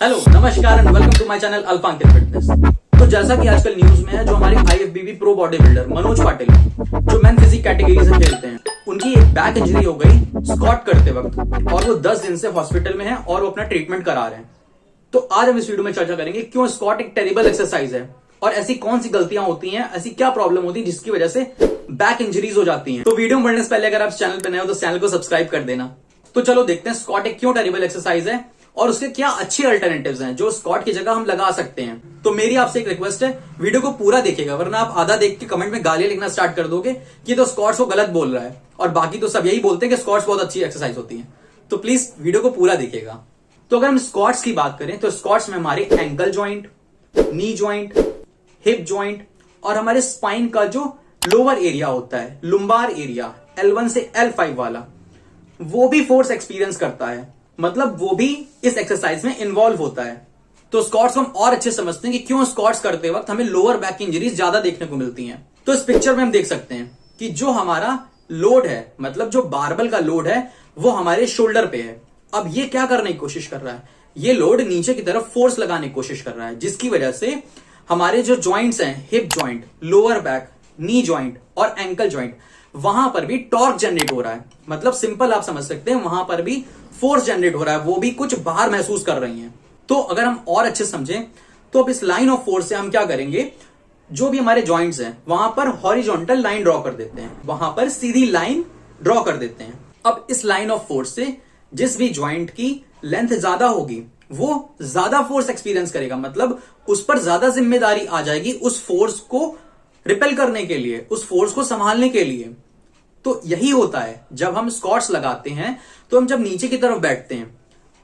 Hello नमस्कार and welcome to my channel Alpankit fitness. तो जैसा कि आजकल न्यूज में है, जो हमारे IFBB pro body builder Manoj Patil जो मेन फिजिक कैटेगरी से खेलते हैं, उनकी एक बैक इंजरी हो गई स्क्वाट करते वक्त और वो 10 दिन से हॉस्पिटल में है और वो अपना ट्रीटमेंट करा रहे हैं। तो आज हम इस वीडियो में चर्चा करेंगे क्यों स्क्वाट एक टेरिबल एक्सरसाइज है और ऐसी कौन सी गलतियां होती हैं, ऐसी क्या प्रॉब्लम होती है जिसकी वजह से बैक इंजरीज हो जाती हैं। तो वीडियो में बढ़ने से पहले अगर आप चैनल पर नए हो तो चैनल को सब्सक्राइब कर देना। तो चलो देखते हैं स्क्वाट एक क्यों टेरिबल एक्सरसाइज है और उसके क्या अच्छे अल्टरनेटिव्स हैं जो स्क्वाट की जगह हम लगा सकते हैं। तो मेरी आपसे एक रिक्वेस्ट है, वीडियो को पूरा देखिएगा, वरना आप आधा देख के कमेंट में गालियां लिखना स्टार्ट कर दोगे कि तो स्क्वाट्स को गलत बोल रहा है और बाकी तो सब यही बोलते हैं कि स्क्वाट्स बहुत अच्छी एक्सरसाइज होती है। तो प्लीज वीडियो को पूरा देखिएगा। तो अगर हम स्क्वाट्स की बात करें तो स्क्वाट्स में हमारे ankle joint, knee joint, hip joint और हमारे स्पाइन का जो लोअर एरिया होता है, लुम्बार एरिया L1 से L5 वाला, वो भी फोर्स एक्सपीरियंस करता है, मतलब वो भी इस एक्सरसाइज में इन्वॉल्व होता है। तो स्क्वाट्स को हम और अच्छे समझते हैं कि क्यों स्क्वाट्स करते वक्त हमें लोअर बैक की इंजरीज ज्यादा देखने को मिलती हैं। तो इस पिक्चर में हम देख सकते हैं कि जो हमारा लोड है, मतलब जो बारबल का लोड है, वो हमारे शोल्डर पे है। अब ये क्या करने की कोशिश कर रहा है, ये लोड नीचे की तरफ फोर्स लगाने की कोशिश कर रहा है, जिसकी वजह से हमारे जो ज्वाइंट्स हैं, hip joint, lower back, knee joint और एंकल ज्वाइंट, वहां पर भी टॉर्क जनरेट हो रहा है। मतलब सिंपल आप समझ सकते हैं, वहां पर भी फोर्स जनरेट हो रहा है, वो भी कुछ बाहर महसूस कर रही हैं। तो अगर हम और अच्छे समझें तो अब इस लाइन ऑफ फोर्स से हम क्या करेंगे, जो भी हमारे जॉइंट्स हैं वहां पर हॉरिजॉन्टल लाइन ड्रॉ कर देते हैं, वहां पर सीधी लाइन ड्रॉ कर देते हैं। अब इस लाइन ऑफ फोर्स से जिस भी ज्वाइंट की लेंथ ज्यादा होगी वो ज्यादा फोर्स एक्सपीरियंस करेगा, मतलब उस पर ज्यादा जिम्मेदारी आ जाएगी उस फोर्स को रिपेल करने के लिए, उस फोर्स को संभालने के लिए। तो यही होता है जब हम स्क्वाट्स लगाते हैं, तो हम जब नीचे की तरफ बैठते हैं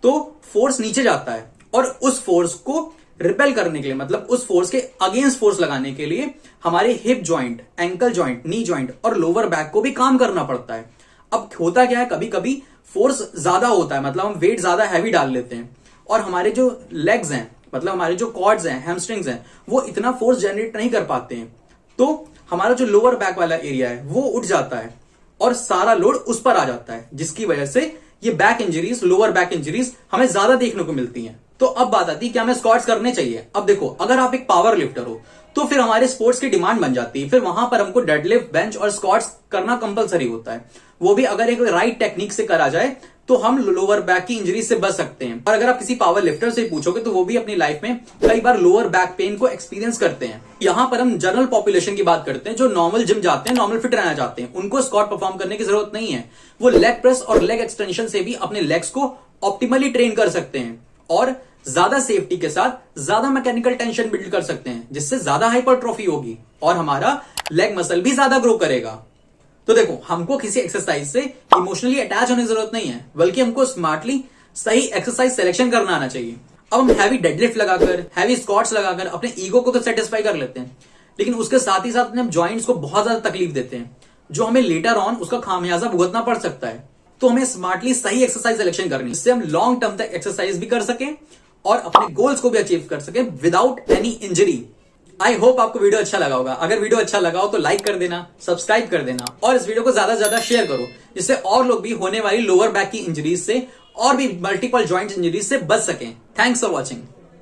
तो फोर्स नीचे जाता है और उस फोर्स को रिपेल करने के लिए, मतलब उस फोर्स के अगेंस्ट फोर्स लगाने के लिए हमारे hip joint, ankle joint, knee joint और लोअर बैक को भी काम करना पड़ता है। अब होता क्या है, कभी कभी फोर्स ज्यादा होता है, मतलब हम वेट ज्यादा हैवी डाल लेते हैं और हमारे जो लेग्स हैं, मतलब हमारे जो कॉर्ड्स हैं, हैमस्ट्रिंग्स हैं, वो इतना फोर्स जनरेट नहीं कर पाते हैं। तो हमारा जो लोअर बैक वाला एरिया है वो उठ जाता है और सारा लोड उस पर आ जाता है, जिसकी वजह से ये back injuries, lower back injuries हमें ज्यादा देखने को मिलती हैं। तो अब बात आती है क्या हमें स्क्वाट्स करने चाहिए। अब देखो, अगर आप एक पावर लिफ्टर हो तो फिर हमारे स्पोर्ट्स की डिमांड बन जाती है, फिर वहां पर हमको डेडलिफ्ट, बेंच और स्क्वाट्स करना कंपलसरी होता है। वो भी अगर एक राइट टेक्निक से करा जाए तो हम लोअर बैक की इंजरी से बच सकते हैं। और अगर आप किसी पावर लिफ्टर से पूछोगे तो वो भी अपनी लाइफ में कई बार लोअर बैक पेन को एक्सपीरियंस करते हैं। यहां पर हम जनरल पॉपुलेशन की बात करते हैं, जो नॉर्मल जिम जाते हैं, नॉर्मल फिट रहना चाहते हैं, उनको स्क्वाट परफॉर्म करने की जरूरत नहीं है। वो लेग प्रेस और लेग एक्सटेंशन से भी अपने लेग्स को ऑप्टिमली ट्रेन कर सकते हैं और ज्यादा सेफ्टी के साथ ज्यादा मैकेनिकल टेंशन बिल्ड कर सकते हैं, जिससे ज्यादा हाइपरट्रॉफी होगी और हमारा लेग मसल भी ज्यादा ग्रो करेगा। तो देखो, हमको किसी एक्सरसाइज से इमोशनली अटैच होने की जरूरत नहीं है, बल्कि हमको स्मार्टली सही एक्सरसाइज सिलेक्शन करना आना चाहिए। अब हम हैवी डेडलिफ्ट लगाकर, हैवी स्क्वाट्स लगाकर अपने ईगो को तो सेटिस्फाई कर लेते हैं, लेकिन उसके साथ ही साथ अपने जॉइंट्स को बहुत ज्यादा तकलीफ देते हैं, जो हमें लेटर ऑन उसका खामियाजा भुगतना पड़ सकता है। तो हमें स्मार्टली सही एक्सरसाइज सिलेक्शन करनी, जिससे हम लॉन्ग टर्म तक एक्सरसाइज भी कर सकें और अपने गोल्स को भी अचीव कर सकें without any injury. I hope आपको वीडियो अच्छा लगा होगा। अगर वीडियो अच्छा लगा हो तो लाइक कर देना, सब्सक्राइब कर देना और इस वीडियो को ज्यादा से ज्यादा शेयर करो, जिससे और लोग भी होने वाली लोअर बैक की इंजरीज से और भी मल्टीपल जॉइंट इंजरीज से बच सकें। Thanks for watching.